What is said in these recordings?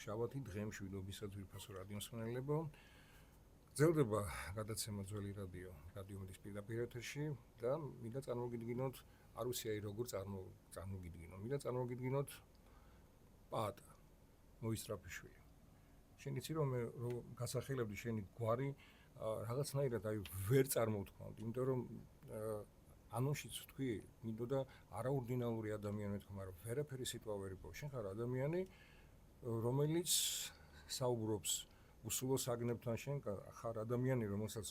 შაბათი დღე მშვიდობისა ძვირფასო რადიოსმენელებო. გრძელდება გადაცემა ძველი რადიო მედის პირდაპირ ეთერში და მინდა წარმოგიდგინოთ, არ ვიცი აი როგორ წარმოგიდგინო. მინდა წარმოგიდგინოთ პაატა მოისტრაფიშვილი. შენ იცი რომ მე გასახელებდი შენი გვარი რაღაცნაირად აი ვერ წარმოვთქვამდი, იმიტომ რომ ანონშიც თქვი, მინდოდა არაორდინალური ადამიანი მეთქმა, რომ ვერაფერი სიტყვა ვერ იპოვო. შენ ხარ ადამიანი, რომელიც საუბრობს უსულო საგნებთან, შენ ხარ ადამიანი, რომელსაც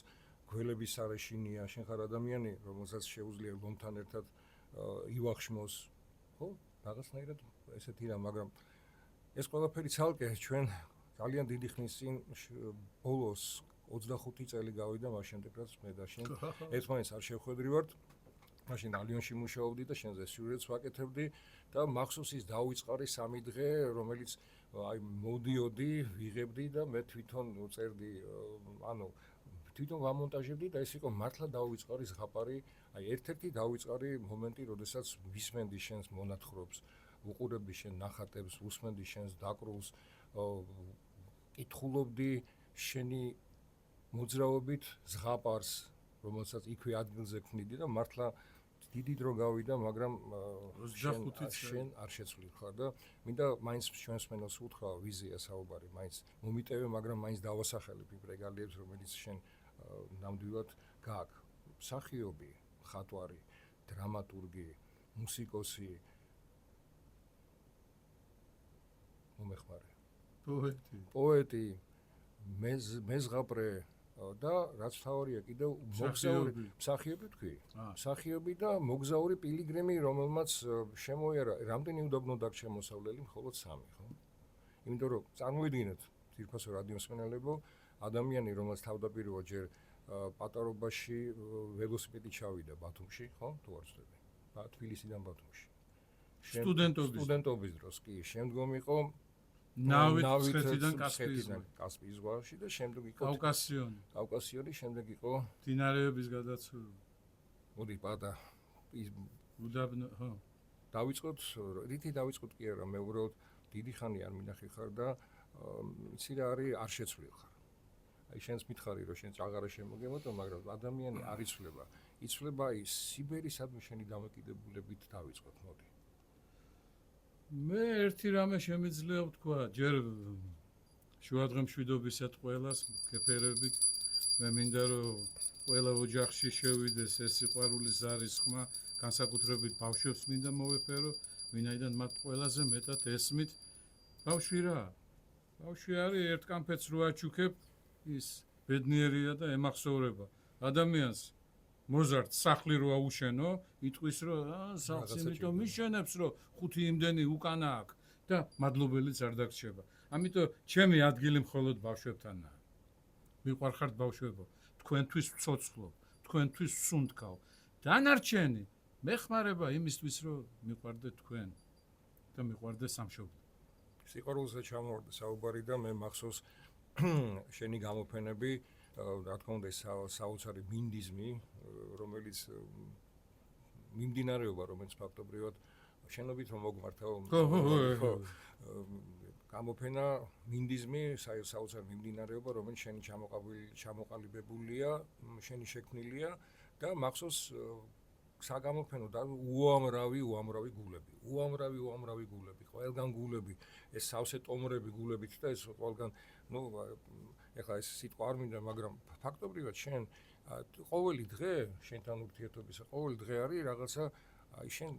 გველების სარეშინია, შენ ხარ ადამიანი, რომელსაც შეუძლია ლომთან ერთად ივახშმოს, ხო? რაღაცნაირად ესეთი რა, მაგრამ ეს ყველაფერი ცალკე ჩვენ ძალიან დიდი ხნის წინ ბოლოს 25 წელი გავიდა მას შემდეგ, რაც მე და შენ ერთმანეთს არ შევხვედრივართ. მაშინ ალიონში მუშაობდი და შენზე სიუჟეტს ვაკეთებდი და მახსოვს ის დაუწყარი 3 დღე, რომელიც აი მოდიოდი, ვიღებდი და მე თვითონ წერდი, თვითონ ვამონტაჟებდი და ეს იყო მართლა დაუწყარი ზღაპარი, აი ერთ-ერთი დაუწყარი მომენტი, როდესაც ვისმენდი შენს მონათხრობს, უყურებდი შენ ნახატებს, უსმენდი შენს დაკრულს, კითხულობდი შენი მოძრაობით ზღაპარს, რომელსაც იქვე ადგილზე ქმნიდი და მართლა დიდი დრო გავიდა, მაგრამ შენ არ შეცვლილ ხარ და მინდა მაინც ჩვენს მენელს უთხრა ვიზია საუბარი, მაინც მომიტევე, მაგრამ მაინც დავასახელებ იმ რეგალიებს, რომელიც შენ ნამდვილად გააქვს. მსახიობი, მხატვარი, დრამატურგი, მუსიკოსი, მომეხმარე. პოეტი, მეზღაპრე და რაც თავარია კიდევ მოგზაური მსახიობი თქვი? მსახიობი და მოგზაური პილიგრიმი, რომელმაც შემოიარა რამდენი უდაბნო დაგჩემოსავლელი, მხოლოდ 3, ხო? იმიტომ რომ წარმოიდგინეთ, ძირფასო რადიოსმენელებო, ადამიანი, რომელიც თავდაპირველად ჯერ პატარობაში ველოსიპედით ჩავიდა ბათუმში, ხო? თუ არ ვცდები. თბილისიდან ბათუმში. სტუდენტობის დროს კი, შემდგომ იყო ნავით კასპიის ზღვაში და შემდეგ იყო კავკასიონი, შემდეგ იყო დინარეების გადაცურვა. მოდი პატა უდაბნო, ხო. დავიწყოთ, რითი დავიწყოთ კი არა, მე უბრალოდ დიდი ხანი არ მინახი ხარ და იცი რა არის, არ შეცვლილ ხარ. აი შენს მითხარი რომ შენ წაღარა შემოგემატო, მაგრამ ადამიანი არ იცვლება. იცვლება ის სიბერისადმი შენი დამოკიდებულებით დავიწყოთ, მოდი. მე ერთი რამე შემიძლია ვთქვა, ჯერ შუადღე მშვიდობისად ყველას გეფერებით. მე მინდა რომ ყველა ოჯახში შევიდეს ეს სიყვარულის ზარის ხმა, განსაკუთრებით ბავშვებს მინდა მოვეფერო, ვინაიდან მათ ყველაზე მეტად ესმით. ბავშვი რა? ბავშვი არის ერთ კამფეთს რო აჩუქებ, ის ბედნიერია და ემახსოვრება. ადამიანს მოზარდ სახლი რო აუშენო, იტყვის რომ სახლს იმიტომ მიშენებს, რომ 5 იმდენი უკანა აქვს და მადლობელიც არ დაგრჩება. ამიტომ ჩემი ადგილი მხოლოდ ბავშვებთანაა. მიყვარხართ ბავშვებო, თქვენთვის ვცოცხლობ, თქვენთვის ვსუნთქავ. დანარჩენი მეხმარება იმისთვის, რომ მიყვარდეთ თქვენ და მიყვარდე სამშობლო. სიყვარულზე ჩამოვარდა საუბარი და მე მახსოვს შენი გამოფენები, რა თქმა უნდა, საოცარი მინდიზმი, რომელიც მიმდინარეობა, რომელიც ფაქტობრივად შენობით რომ მოგმართავ. გამოფენა მინდიზმი, საოცარი მიმდინარეობა, რომელიც შენი ჩამოყალიბებულია, შენი შექმნილია და მახსოვს საგამოფენო და უამრავი გულები. უამრავი გულები, ყველგან გულები, ეს სავსე ტომრები გულებით და ეს ყველგან, ეხლა ეს სიტყვა არ მინდა, მაგრამ ფაქტობრივად შენ ყოველი დღე შენთან ურთიერთობისა, ყოველი დღე არის რაღაცა, აი შენ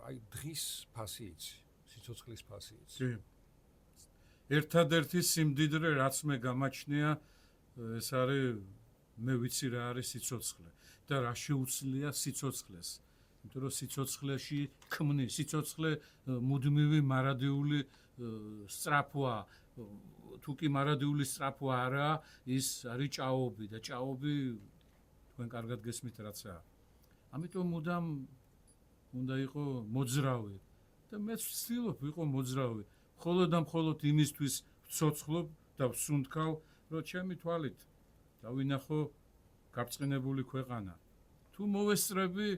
აი დღის ფასი იცი, სიცოცხლის ფასი იცი. კი. ერთადერთი სიმდიდრე, რაც მე გამაჩნია, ეს არის მე ვიცი რა არის სიცოცხლე და რა შეუძლია სიცოცხლეს. იმიტომ რომ სიცოცხლეში ქმნის, სიცოცხლე მუდმივი მარადიული სწრაფვა, თუ კი მარადიული სწრაფვა არა, ის არის ჭაობი და ჭაობი თქვენ კარგად გესმით რაცაა. ამიტომ მუდამ უნდა იყო მოძრავი და მეც ვცდილობ ვიყო მოძრავი. მხოლოდ და მხოლოდ იმისთვის ვცოცხლობ და ვსუნთქავ, რომ ჩემი თვალით დავინახო გაბრწყინებული ქვეყანა. თუ მოვესწრები,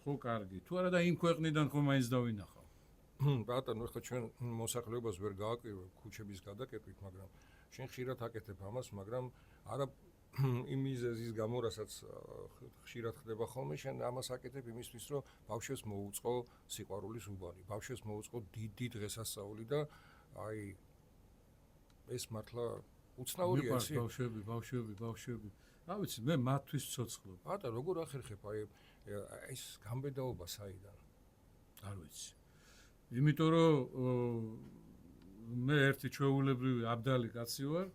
ხო კარგი, თუ არა და იმ ქვეყნიდან ხო მაინც დავინახავ. ბატონო, ხო ჩვენ მოსახლეობას ვერ გააკვირვებ ქუჩების გადაკეთებით, მაგრამ შენ ხშირად აკეთებ ამას, მაგრამ არა იმ მიზეზის გამო, რასაც ხშირად ხდება ხოლმე, შენ ამას აკეთებ იმისთვის, რომ ბავშვებს მოუწყო სიყვარულის უბანი, ბავშვებს მოუწყო დიდი დღესასწაული და აი ეს მართლა უცნაურია ისი. ბავშვები. რა ვიცი, მე მათთვის ცოცხლობ. ბატონო, როგორ ახერხებ აი ეს გამბედაობა საიდან? არ ვიცი. იმიტომ რომ მე ერთი ჩვეულებრივი აბდალი კაცი ვარ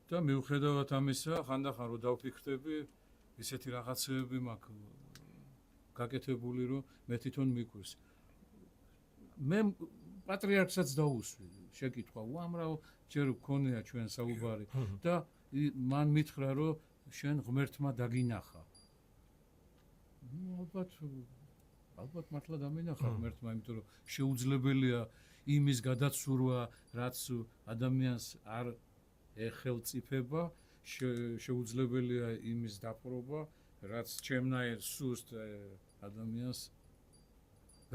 და მიუხედავად ამისა, ხანდახან რომ დავფიქრდები, ისეთი რაღაცეები მაქვს გაკეთებული, რომ მე თვითონ მიკვირს. მე პატრიარქსაც დაუსვი, შეკითხვა უამრავ ჯერ გქონია ჩვენ საუბარი და მან მითხრა, რომ შენ ღმერთმა დაგინახა. ალბათ მართლა დამინახა ღმერთმა, იმიტომ რომ შეუძლებელია იმის გადაცურვა, რაც ადამიანს არ ეხელწიფება, შეუძლებელია იმის დაპყრობა, რაც ჩემნაირ სუსტ ადამიანს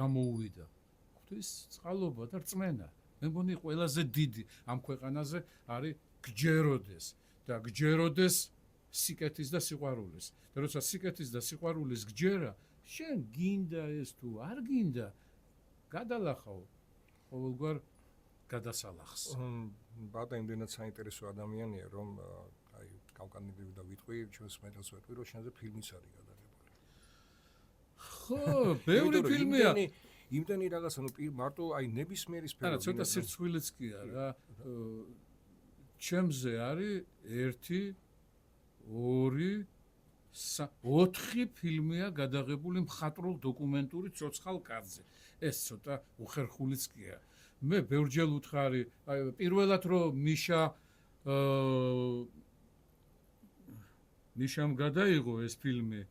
გამოუვიდა. ღვთის წყალობა და რწმენა. მე მგონი ყველაზე დიდი ამ ქვეყანაზე არის გჯეროდეს და გჯეროდეს სიკეთის და სიყვარულის. და როცა სიკეთის და სიყვარულის გჯერა, შენ გინდა ეს თუ არ გინდა, გადალახავ ყოველგვარ გადასალახს. ბატა იმდენად საინტერესო ადამიანია, რომ აი გავკანდები და ვიტყვი, ჩვენს მეტალს ვეტყვი, რომ შენზე ფილმიც არის გადაღებული. ხო, ბევრი ფილმია. იმდენი რაღაცა, ნუ მარტო აი ნებისმიერი სფერო. არა, ცოტა სირცხვილეც კი არა. ჩემზე არის 1 2 4 ფილმია გადაღებული მხატვრულ დოკუმენტური ცოცხალ კაცზე. ეს ცოტა უხერხულიც კია. მე ბევრჯერ უთხარი, აი პირველად რომ მიშამ გადაიღო ეს ფილმი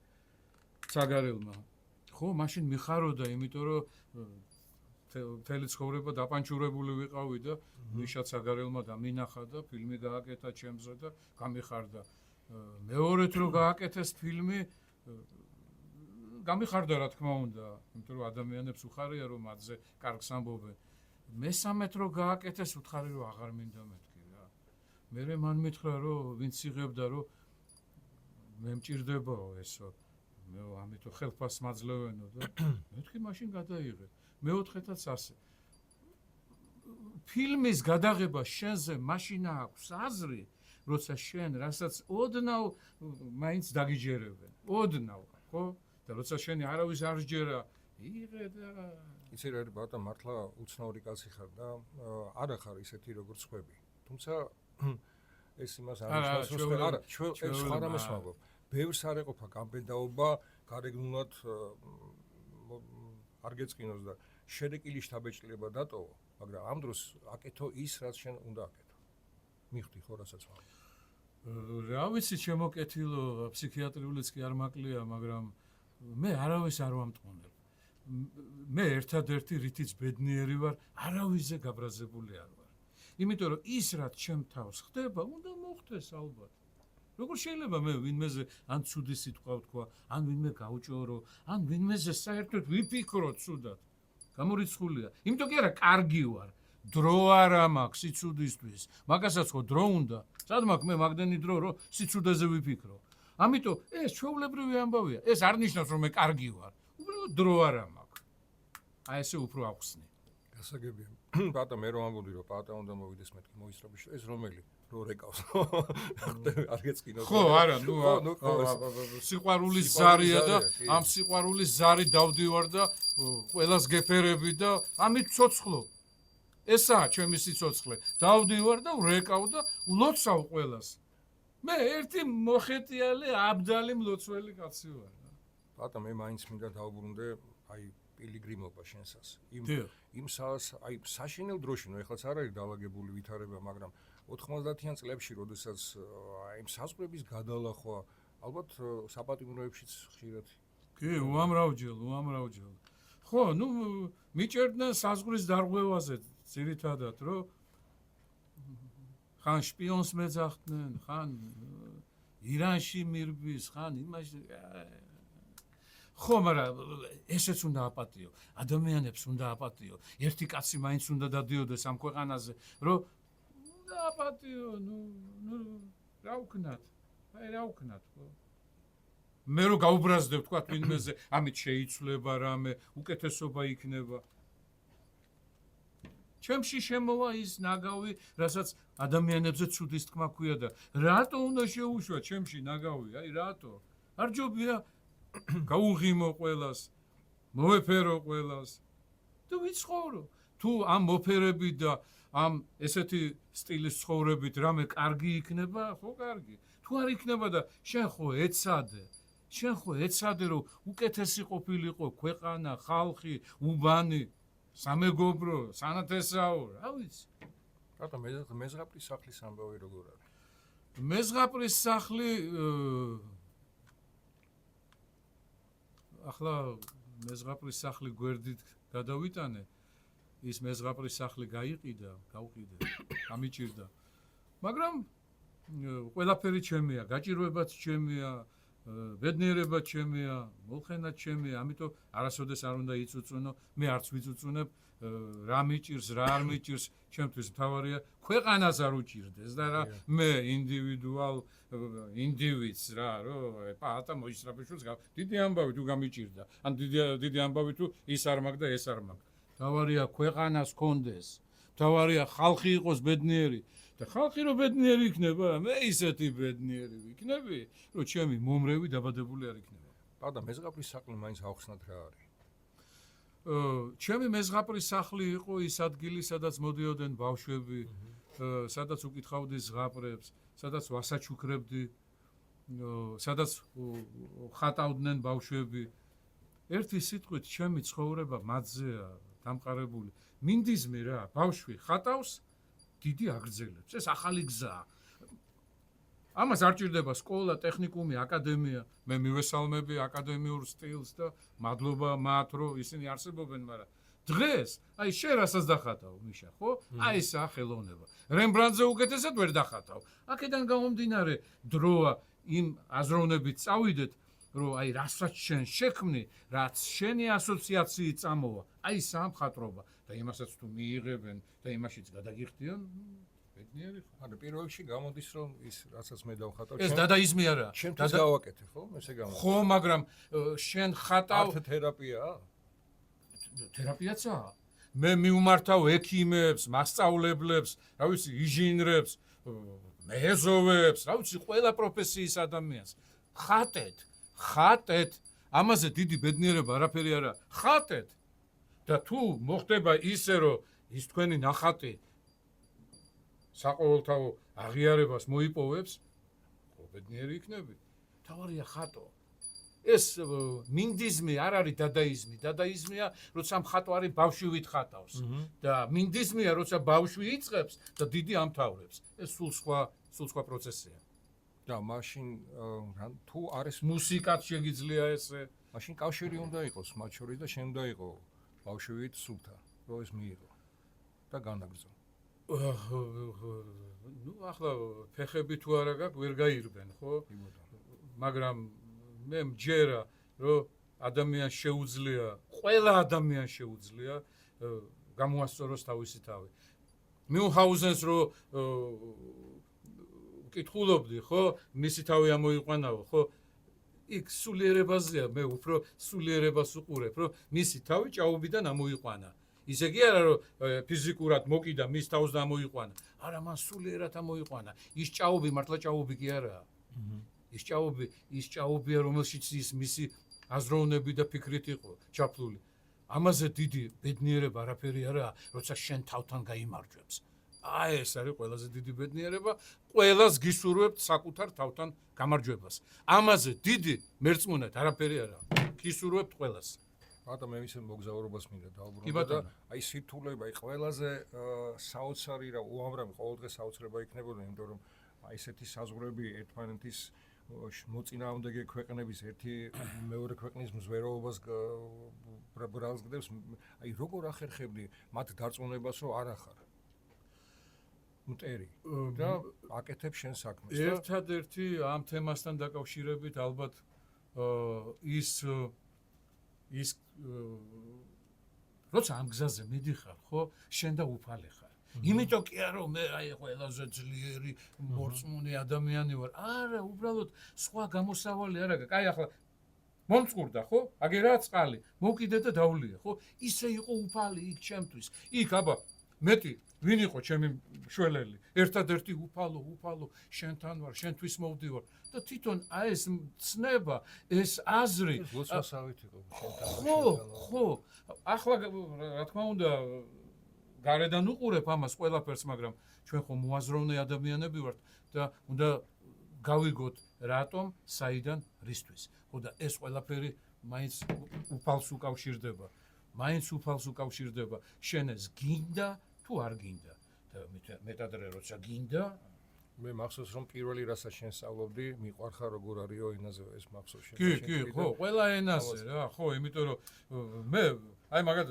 ცაგარელმა. ხო, მაშინ მიხაროდა, იმიტომ რომ მთელი ცხოვრება დაპანჩურებული ვიყავი და მიშა ცაგარელმა დამინახა და ფილმი გააკეთა ჩემზე და გამიხარდა. მეორედ რომ გააკეთეს ფილმი, გამიხარდა რა თქმა უნდა, იმიტომ რომ ადამიანებს უხარია რომ მათზე კარგს ამბობენ. მესამედ რომ გააკეთეს, უთხარი რომ აღარ მინდა მეთქი რა. მერე მან მითხრა რომ ვინც იღებდა რომ მე მჭირდებაო ესო. მე ამიტომ ხელფას მაძლევენო და მეთქი მაშინ გადაიღე. მეოთხეთაც ასე. ფილმის გადაღება შენზე მაშინ აქვს აზრი, როცა შენ რასაც ოდნავ მაინც დაგიჯერებენ. ოდნავ, ხო? და როცა შენი არავის არ სჯერა, იღე და იცი რა არის ბატა, მართლა უცნაური კაცი ხარ და არა ხარ ისეთი როგორც ხვები. თუმცა ეს იმას არ ნიშნავს, რომ არა, ჩვენ სხვა რამეს ვამბობ. ბევრს არ ეყოფა გამბედაობა, გარეგნულად არ გეწყინოს და შერეკილი შთაბეჭდილება დატოვო, მაგრამ ამ დროს აკეთო ის, რაც შენ უნდა აკეთო. მიხვდი ხო, რასაც ვამბობ. რა ვიცი, შემოკეთილო, ფსიქიატრიულიც კი არ მაკლია, მაგრამ მე არავის არ ვამტყუნებ. მე ერთადერთი რითიც ბედნიერი ვარ, არავისზე გაბრაზებული არ ვარ. იმიტომ რომ ის რაც ჩემ თავს ხდება, უნდა მოხდეს ალბათ. როგორ შეიძლება მე ვინმეზე ან ცუდი სიტყვა ვთქვა, ან ვინმე გაუჭორო, ან ვინმეზე საერთოდ ვიფიქრო ცუდად. გამორიცხულია. იმიტომ კი არა, კარგი ვარ. დრო არა მაქვს სიცუდისთვის. მაგასაც ხო დრო უნდა. სად მაქვს მე მაგდენი დრო, რომ სიცუდაზე ვიფიქრო. ამიტომ ეს ჩვეულებრივი ამბავია. ეს არ ნიშნავს რომ მე კარგი ვარ. უბრალოდ დრო არა მაქვს. აი ესე უფრო ახსნი. გასაგებია. ბატა მე რომ ამბობდი რომ პატა უნდა მოვიდეს მეთქი მოისრები ეს რომელი რო რეკავს. ხდები არ გეწყინოთ. ხო, არა, ნუ სიყვარულის ზარია და ამ სიყვარულის ზარი დავდივარ და ყველას გეფერები და ამით ცოცხლობ. ესაა ჩემი სიცოცხლე. დავდივარ და ვრეკავ და ვლოცავ ყველას. მე ერთი მოხეტიალე აბდალი მლოცველი კაცი ვარ. ბატა მე მაინც მინდა დავბრუნდე აი პილიგრიმობა შენსას. იმ აი საშინელ დროში, ნუ ეხლაც არ არის დაალაგებული ვითარება, მაგრამ 90-იან წლებში, როდესაც აი იმ საზღვრების გადალახვა, ალბათ საპატიმროებშიც ხშირად. კი, უამრავჯერ. ხო, ნუ მიჭერდნენ საზღვრის დარღვევაზე ძირითადად, რომ ხან შპიონს მეძახდნენ, ხან ირანში მირბის, ხან იმაში. ხო, მაგრამ ესეც უნდა აპატიო. ადამიანებს უნდა აპატიო. ერთი კაცი მაინც უნდა დადიოდეს ამ ქვეყანაზე, რომ უნდა აპატიო, რა ვქნათ? აი რა ვქნათ, ხო? მე რო გაუბრაზდებ თქვა ვინმეზე, ამით შეიცვლება რამე, უკეთესობა იქნება. ჩემში შემოვა ის ნაგავი, რასაც ადამიანებზე ცუდის თქმა ქვია და რატო უნდა შეუშვა ჩემში ნაგავი? აი რატო? არ ჯობია გაუღიმო ყველას, მოეფერო ყველას და ვიცხოვრო. თუ ამ მოფერებით და ამ ესეთი სტილის ცხოვრებით რამე კარგი იქნება, ხო კარგი. თუ არ იქნება და შენ ხო ეცადე რომ უკეთესი ყოფილიყო ქვეყანა, ხალხი, უბანი, სამეგობრო, სანათესაო, რა ვიცი. რატო მეზღაპრის სახლის ამბავი როგორ არის? მეზღაპრის სახლი ახლა მეზღაპრის სახლი გვერდით გადავიტანე, ის მეზღაპრის სახლი გაუყიდე, გამიჭირდა. მაგრამ ყველაფერი ჩემია, გაჭირვებაც ჩემია, ბედნიერებაც ჩემია, მოხენაც ჩემია, ამიტომ არასოდეს არ უნდა იწუწუნო, მე არც ვიწუწუნებ, რა მიჭირს, რა არ მიჭირს, ჩემთვის მთავარია ქვეყანას არ უჭირდეს და რა მე ინდივიდს რა, რომ პაატა მოისწრაფიშვილს დიდი ამბავი თუ გამიჭირდა, ან დიდი ამბავი თუ ის არ მაგ და ეს არ მაგ. მთავარია ქვეყანას კონდეს, მთავარია ხალხი იყოს ბედნიერი. და ხალხი რო ბედნიერი იქნება, მე ისეთი ბედნიერი ვიქნები, რომ ჩემი მომრევი დაბადებული არ იქნება. პაატა მეზღაპრის საკლი მაინც ავხსნათ რა არის? ჩემი მეზღაპრის სახლი იყო ის ადგილი, სადაც მოდიოდნენ ბავშვები, სადაც უკითხავდი ზღაპრებს, სადაც ვასაჩუქრებდი, სადაც ხატავდნენ ბავშვები. ერთი სიტყვით ჩემი ცხოვრება მათზეა დამყარებული. მინდიზმი რა, ბავშვი ხატავს, დიდი აგრძელებს. ეს ახალი გზაა. ამას არ ჭირდება სკოლა, ტექნიკუმი, აკადემია. მე მივესალმები აკადემიურ სტილს და მადლობა მათ, რომ ისინი არსებობენ, მაგრამ დღეს, აი შენ რასაც დახატავ, მიშა, ხო? აი ესაა ხელოვნება. რემბრანდზე უკეთესად ვერ დახატავ. აქედან გამომდინარე, დროა იმ აზროვნებით წავიდეთ, რომ აი რასაც შენ შექმნი, რაც შენი ასოციაციით წამოვა, აი ესაა მხატვრობა და იმასაც თუ მიიღებენ და იმაშიც გადაგიხდიან, ბედნიერი ხარ. ანუ პირველ რიგში გამოდის რომ ის რასაც მე დავხატავ, ეს დადაიზმი არაა. ჩემთვის გავაკეთე, ხო? ესე გამოდის. ხო, მაგრამ შენ ხატავ არტ თერაპიაა? თერაპიაცაა. მე მივმართავ ექიმებს, მასწავლებლებს, რა ვიცი, ინჟინრებს, მეზოვებს, რა ვიცი, ყველა პროფესიის ადამიანს. ხატეთ. ამაზე დიდი ბედნიერება არაფერი არა. ხატეთ. და თუ მოხდება ისე, რომ ის თქვენი ნახატი საყოველთაო აღიარებას მოიპოვებს, ხო ბედნიერი იქნები. თავარია ხატო. ეს მინდიზმი არ არის დადაიზმი. დადაიზმია, როცა მხატვარი ბავშვივით ხატავს და მინდიზმია, როცა ბავშვი იწყებს და დიდი ამთავრებს. ეს სულ სხვა პროცესია. და მაშინ თუ არის მუსიკაც შეგიძლია ესე. მაშინ კავშირი უნდა იყოს მათ შორის და შენ უნდა იყო ბავშვივით სულთა, რომ ეს მიიღო და განაგრძო. ნუ ახლა ფეხები თუ არა გაქვს, ვერ გაირბენ, ხო? მაგრამ მე მჯერა, რომ ადამიანს შეუძლია, ყველა ადამიანს შეუძლია გამოასწოროს თავისი თავი. მიუნჰაუზენს რო კითხულობდი, ხო? მისი თავი ამოიყვანაო, ხო? იქ სულიერებაზეა, მე უფრო სულიერებას უყურებ, რომ მისი თავი ჭაობიდან ამოიყვანა. ისე კი არა, რომ ფიზიკურად მოკიდა მის თავს და ამოიყვანა. არა, მან სულიერად ამოიყვანა. ის ჭაობი მართლა ჭაობი კი არაა. ის ჭაობია, რომელშიც ის მისი აზროვნები და ფიქრით იყო ჩაფლული. ამაზე დიდი ბედნიერება არაფერი არაა, როცა შენ თავთან გაიმარჯვებს. აი ეს არის ყველაზე დიდი ბედნიერება, ყველას გისურვებთ საკუთარ თავთან გამარჯვებას. ამაზე დიდი მერწმუნეთ არაფერი არაა. გისურვებთ ყველას. ბატონო, მე ისე მოგზაურობას მინდა დავუბრუნდე და აი სირთულება, აი ყველაზე საოცარი რა უამრავი ყოველდღე საოცრება იქნებოდა, იმიტომ რომ აი ესეთი საზღვრები ერთმანეთის მოწინააღმდეგე ქვეყნების ერთი მეორე ქვეყნის მზვეროობას ბრალსგდებს, აი როგორ ახერხებდი მათ დარწმუნებას, რომ არ ახარ მტერი და აკეთებ შენ საქმეს. ერთადერთი ამ თემასთან დაკავშირებით ალბათ ის ის როცა ამ გზაზე მიდიხარ, ხო, შენ და უფალი ხარ. იმიტომ კი არა რომ მე აი ყველაზე ძლიერი მორწმუნე ადამიანი ვარ. არა, უბრალოდ სხვა გამოსავალი არ აქვს. აი ახლა მომწყურდა, ხო? აგერაა წყალი. მოვკიდე და დავლია, ხო? ისე იყო უფალი იქ ჩემთვის. იქ აბა მეტი ვინ იყო ჩემი მშველელი? ერთადერთი უფალო შენთან ვარ, შენთვის მოვდივარ. და თვითონ აი ეს ცნება, ეს აზრი ლოცვასავით იყო შენთან. ხო, ახლა რა თქმა უნდა გარედან უყურებ ამას ყველაფერს, მაგრამ ჩვენ ხო მოაზროვნე ადამიანები ვართ და უნდა გავიგოთ რატომ, საიდან, რისთვის. ხო და ეს ყველაფერი მაინც უფალს უკავშირდება. შენ ეს გინდა თუ არ გინდა. და მეტადრე როცა გინდა, მე მახსოვს რომ პირველი რასაც შენ სწავლობდი, მიყვარხარ როგორ არისო ენაზე ეს მახსოვს შენ. კი, ხო, ყველა ენაზე რა, ხო, იმიტომ რომ მე აი მაგათ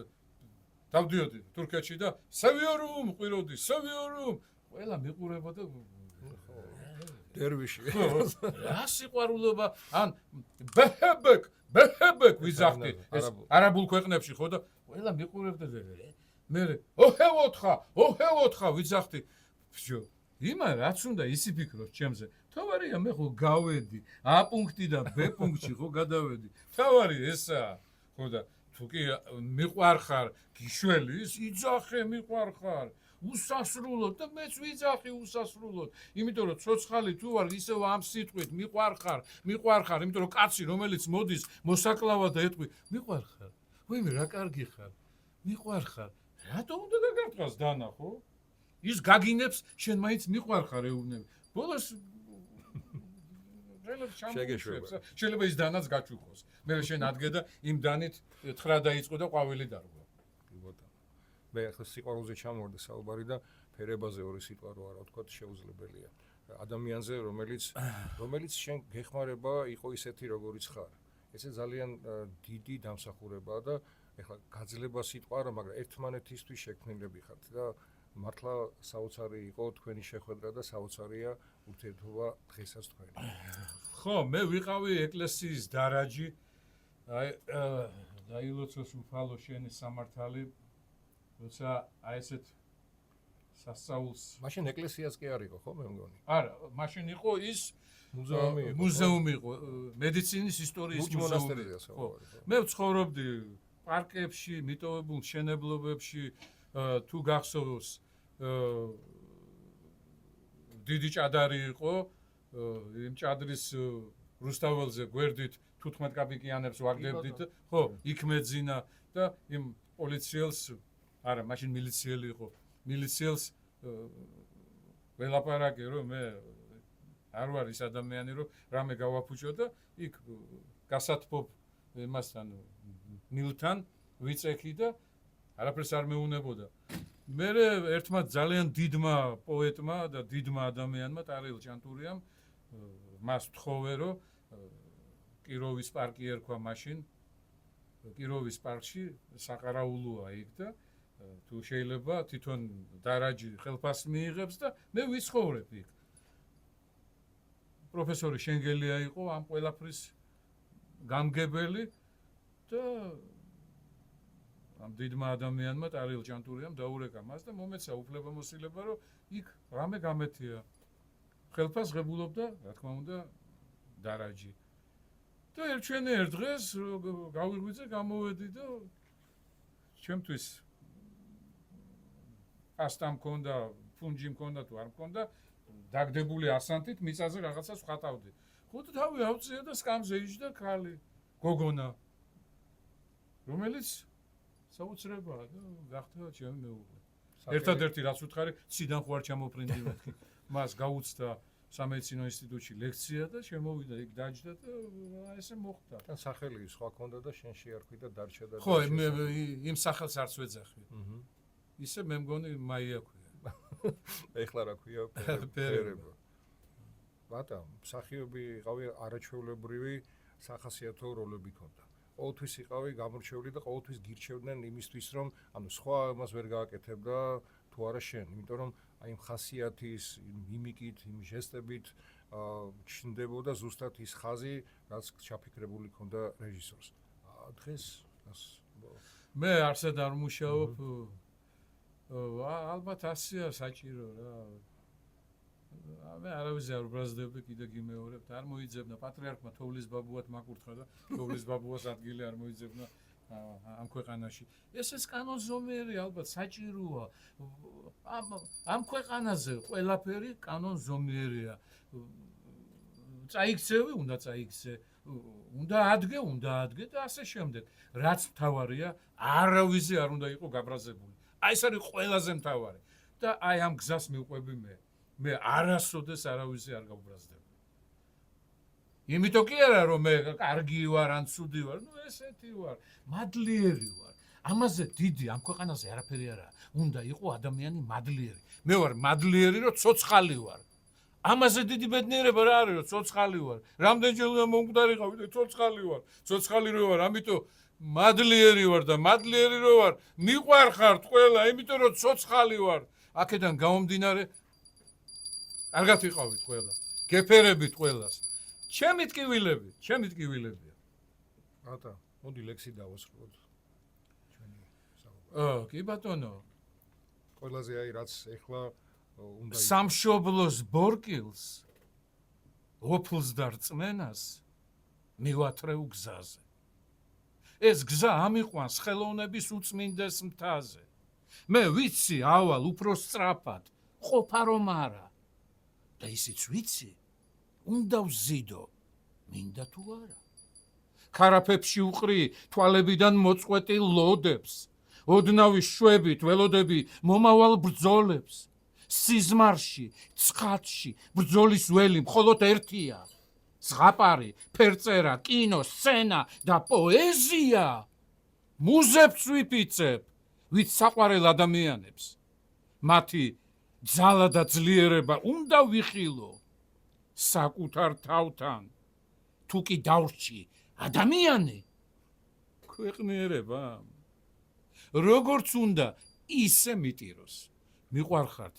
დავდიოდი თურქეთში და სევიორუმ ყვიროდი, ყველა მიყურება და დერვიში. რა სიყვარულობა, ან ბეჰებეკ ვიზახტი ეს არაბულ ქვეყნებში ხო და ყველა მიყურებდა და მე ოჰევოთხა ვიზახტი ბიჭო იმან რაც უნდა ისი ფიქრობს ჩემზე თავარია მე ხო გავედი A პუნქტიდან B პუნქტში ხო გადავედი თავარი ესაა ხო და თუ კი მიყვარხარ გიშველი ის იძახე მიყვარხარ უსასრულოდ და მეც ვიძახი უსასრულოდ იმიტომ რომ ცოცხალი თუ ვარ ისევ ამ სიტყვით მიყვარხარ იმიტომ რომ კაცი რომელიც მოდის მოსაკლავად და ეტყვი მიყვარხარ ვინმე რა კარგი ხარ მიყვარხარ რატო უნდა გაგარტყას დანა ხო ის გაგინებს შენ მაინც მიყვარხარ ეუბნები ბოლოს შეიძლება ის დანაც გაჩუქოს მე შენ ადგე და იმ დანით 9 დაიწყო და ყვავილი დარგვა მე ახლა სიყვარულზე ჩამოვარდა საუბარი და ფერებაზე ორი სიტყვა რო არა ვთქვათ შეუძლებელია ადამიანზე რომელიც შენ გეხმარება იყო ისეთი როგორიც ხარ ესე ძალიან დიდი დამსახურებაა და ახლა გაძლება სიტყვა არა მაგრამ ერთმანეთისთვის შექმნილები ხართ და მართლა საოცარი იყო თქვენი შეხვედრა და საოცარია ურთიერთობა დღესაც თქვენი ხო მე ვიყავი ეკლესიის დარაჯი აი დაილოცოს უფალო შენი სამართალი როცა აი ესეთ სასწაულს მაშინ ეკლესიას კი არ იყო ხო მე მგონი არა მაშინ იყო ის მუზეუმი იყო მედიცინის ისტორიის მუზეუმი ხო მე ვცხოვრობდი პარკებში მიტოვებულ მშენებლობებში თუ გახსოვს დიდი ჭადარი იყო იმ ჭადრის რუსთაველზე გვერდით 15 კაპიკიანებს ვაგდებდით ხო იქ მეძინა და იმ პოლიციელს არა მაშინ მილიციელი იყო მილიციელს ველაპარაკე რომ მე არ ვარ ის ადამიანი რომ რამე გავაფუჭო და იქ გასათბობ იმასთან მილთან ვიწექი და არაფერს არ მეუნებოდა მე ერთმა ძალიან დიდმა პოეტმა და დიდმა ადამიანმა ტარიელ ჭანტურიამ მას თხოვე რომ კიროვის პარკი ერქვა მაშინ კიროვის პარკში საყარაულოა იქ და თუ შეიძლება თვითონ დარაჯი ხელფასს მიიღებს და მე ვიცხოვრებ იქ პროფესორი შენგელია იყო ამ ყველაფრის გამგებელი და ამ დიდმა ადამიანმა ტარიელ ჭანტურიამ დაურეკა მას და მომეცა უფლებამოსილება რომ იქ რამე გამეთია ხელფასს ღებულობდა რა თქმა უნდა დარაჯი და ერთ დღეს გავიღვიძე გამოვედი და ჩემთვის პასტა მქონდა ფუნჯი მქონდა თუ არ მქონდა დაგდებული ასანთით მიწაზე რაღაცას ვხატავდი ხო და თავი ავწია და სკამზე იჯდა ქალი გოგონა რომელიც საოცრებაა და გახდა ჩემი მეუღლე ერთადერთი რაც უთხარი ციდან ხო არ ჩამოფრინდი მეთქი მას გაუცდა სამედიცინო ინსტიტუტში ლექცია და შემოვიდა იქ დაჯდა და ესე მოხდა და სახელი სხვა ქონდა და შენ შეარქვი და დარჩა და ხო იმ სახელს არც ვეძახი ისე მე მგონი მაია ქვია ეხლა რა ქვია ფერება ბატა მსახიობი იყავი არაჩვეულებრივი სახასიათო როლები ქონდა ყოველთვის იყავი გამორჩეული და ყოველთვის გირჩევდნენ იმისთვის რომ ანუ სხვა ამას ვერ გააკეთებდა თუ არა შენ იმიტომ რომ აი იმ ხასიათის მიმიკით იმ ჟესტებით ჩნდებოდა ზუსტად ის ხაზი რაც ჩაფიქრებული ქონდა რეჟისორს დღეს ხანს. მე არსად არ მუშაობ. ალბათ ასია საჭირო რა. მე არავის არ ბრაზდები კიდე გიმეორებ და არ მოიძებნა პატრიარქმა თოვლის ბაბუად მაკურთხა და თოვლის ბაბუას ადგილი არ მოიძებნა ამ ქვეყანაში. ეს კანონზომიერი ალბათ საჭიროა. ამ ქვეყანაზე ყველაფერი კანონზომიერია. წაიქცევი, უნდა წაიქცე. უნდა ადგე და ასე შემდეგ. რაც მთავარია, არავის არ უნდა იყო გაბრაზებული. აი ეს არის ყველაზე მთავარი. და აი ამ გზას მივყვები მე. მე არასოდეს არავის არ გავბრაზდები. იმიტომ კი არა რომ მე კარგი ვარ ან ცუდი ვარ, ესეთი ვარ, მადლიერი ვარ. ამაზე დიდი ამ ქვეყანაზე არაფერი არაა. უნდა იყო ადამიანი მადლიერი. მე ვარ მადლიერი, რომ ცოცხალი ვარ. ამაზე დიდი ბედნიერება რა არის, რომ ცოცხალი ვარ. რამდენჯერმე მომკვდარიყავი და ცოცხალი ვარ. ცოცხალი რო ვარ, ამიტომ მადლიერი ვარ და მადლიერი რო ვარ, მიყვარხართ ყველა, იმიტომ რომ ცოცხალი ვარ. აქედან გამომდინარე კარგად ვიყავით ყველა. გეფერებით ყველას. ჩემი ტკივილებია. ატა, მოდი ლექსი დავასრულოთ. ჩვენი საუბარი. კი ბატონო. ყველაზე აი რაც ეხლა უნდა სამშობლოს ბორკილს ოფლს და რწმენას მივათრევ გზაზე. ეს გზა ამიყვანს ხელოვნების უწმინდეს მთაზე. მე ვიცი ავალ უფრო სწრაფად, ყოფა რომ არა. და ისიც ვიცი, უნდა ვზიდო, მინდა თუ არა. ქარაფებში უყრი თვალებიდან მოწყვეტი ლოდებს, ოდნავი შვებით ველოდები მომავალ ბრძოლებს. სიზმარში, ცხადში, ბრძოლის ველი მხოლოდ ერთია. ზღაპარი, ფერწერა, კინო, სცენა და პოეზია. მუზებს ვიფიცებ, ვით საყვარელ ადამიანებს. მათი ძალა და ძლიერება უნდა ვიხილო. საკუთარ თავთან. თუ კი დავრჩი ადამიანი. ქვეყნიერება. როგორც უნდა ისე მიტიროს. მიყვარხართ.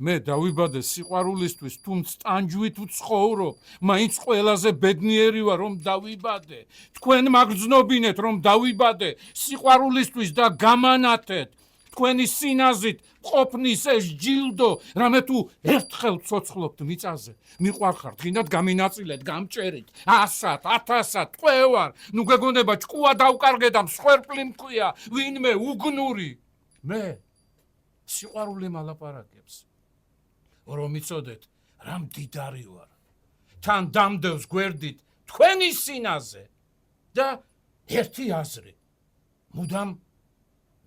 მე დავიბადე სიყვარულისთვის, თუმც ტანჯვით ვცხოვრობ, მაინც ყველაზე ბედნიერი ვარ, რომ დავიბადე. თქვენ მაგრძნობინეთ, რომ დავიბადე სიყვარულისთვის და გამანათეთ. თქვენი სინაზით ყოფნის ეს ჯილდო, რამე თუ ერთხელ ცოცხლობთ მიწაზე. მიყვარხართ, გინდათ გამინაწილეთ, გამჭერით, 100-ად, 1000-ად, ტყვევარ. ნუ გეგონება ჭკუა დავკარგე და მსხვერპლი მქვია, ვინმე უგნური. მე სიყვარული მალაპარაკებს. რომ იცოდეთ, რა მდიდარი ვარ. თან დამდევს გვერდით თქვენი სინაზე და ერთი აზრი. მუდამ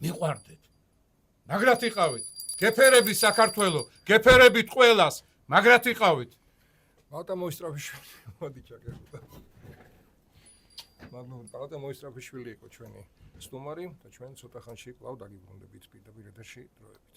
მიყვარდეთ. მაგრად იყავით. გეფერები საქართველო, გეფერებით ყველას, მაგრად იყავით. პალატა მოისტრაფიშვილი, მოდი ჩაკერდა. მაგრამ პალატა მოისტრაფიშვილი იყო ჩვენი სტუმარი და ჩვენ ცოტა ხანში კვლავ დაგიბრუნდებით პირდაპირ ეთერში დროებით.